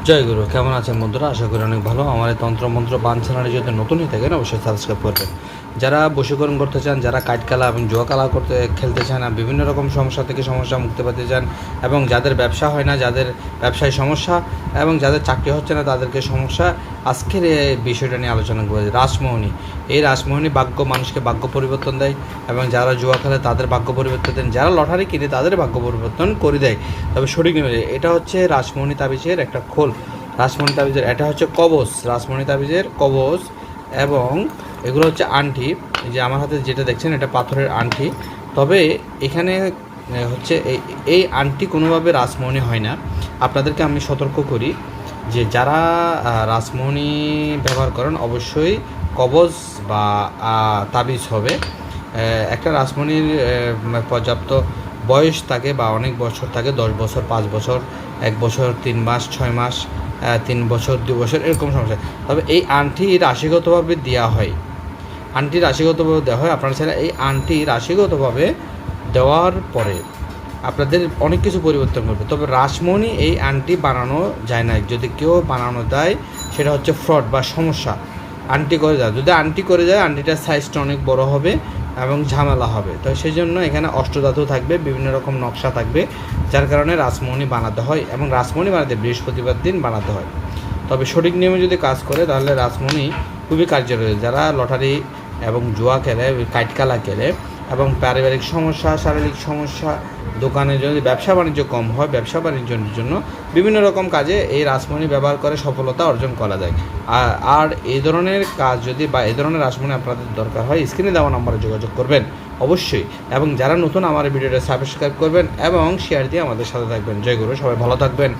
জয় গুরু, কেমন আছেন বন্ধুরা? আশা করি অনেক ভালো। আমার এই তন্ত্রমন্ত্র বান চ্যানেলে যদি নতুন হয়ে থাকেন অবশ্যই সাবস্ক্রাইব করবেন। যারা বশীকরণ করতে চান, যারা কাঠকালা এবং জুয়া খেলা খেলতে চান, বিভিন্ন রকম সমস্যা থেকে সমস্যা মুক্তি পেতে চান, এবং যাদের ব্যবসা হয় না, যাদের ব্যবসায় সমস্যা, এবং যাদের চাকরি হচ্ছে না তাদেরকে সমস্যা, আজকের এই বিষয়টা নিয়ে আলোচনা করবো। রাসমোহিনী, এই রাসমোহিনী মানুষকে ভাগ্য পরিবর্তন দেয়, এবং যারা জুয়া খেলে তাদের ভাগ্য পরিবর্তন দেন, যারা লটারি কিনে তাদের ভাগ্য পরিবর্তন করে দেয়। তবে সঠিক নিয়ে এটা হচ্ছে রাসমোহিনী তাবিজের একটা খোল। রাসমণি তাবিজের এটা হচ্ছে কবচ, রাসমণি তাবিজের কবচ, এবং এগুলো হচ্ছে আংটি। যে আমার হাতে যেটা দেখছেন এটা পাথরের আংটি। তবে এখানে হচ্ছে এই আংটি কোনোভাবে রাসমণি হয় না। আপনাদেরকে আমি সতর্ক করি যে যারা রাসমণি ব্যবহার করেন অবশ্যই কবচ বা তাবিজ হবে। একটা রাসমণির পর্যাপ্ত বয়স থাকে বা অনেক বছর থাকে, 10 বছর, 5 বছর, 1 বছর, 3 মাস, 6 মাস, 3 বছর, 2 বছর, এরকম সমস্যা। তবে এই আংটি রাশিগতভাবে দেওয়া হয়, আংটি রাশিগতভাবে দেওয়া হয়। আপনারা চাইলে এই আংটি রাশিগতভাবে দেওয়ার পরে আপনাদের অনেক কিছু পরিবর্তন করবে। তবে রাসমণি এই আংটি বানানো যায় না। যদি কেউ বানানো দেয় সেটা হচ্ছে ফ্রড বা সমস্যা। আংটি করে যায়, যদি আংটি করে যায় আংটিটার সাইজটা অনেক বড় হবে এবং ঝামেলা হবে। তো সেই জন্য এখানে অষ্টধাতু থাকবে, বিভিন্ন রকম নকশা থাকবে, যার কারণে রাসমণি বানাতে হয়, এবং রাসমণি বানাতে বৃহস্পতিবার দিন বানাতে হয়। তবে সঠিক নিয়মে যদি কাজ করে তাহলে রাসমণি খুবই কার্যকরী। যারা লটারি এবং জুয়া খেলে, কাঠকালা খেলে, এবং পারিবারিক সমস্যা, শারীরিক সমস্যা, দোকানে যদি ব্যবসা বাণিজ্য কম হয়, ব্যবসা বাণিজ্যের জন্য বিভিন্ন রকম কাজে এই রাসমণি ব্যবহার করে সফলতা অর্জন করা যায়। আর এই ধরনের কাজ যদি বা এই ধরনের রাসমণি আপনাদের দরকার হয়, স্ক্রিনে দেওয়া নম্বরে যোগাযোগ করবেন অবশ্যই। এবং যারা নতুন আমার ভিডিওটা সাবস্ক্রাইব করবেন এবং শেয়ার দিয়ে আমাদের সাথে থাকবেন। জয় গুরু, সবাই ভালো থাকবেন।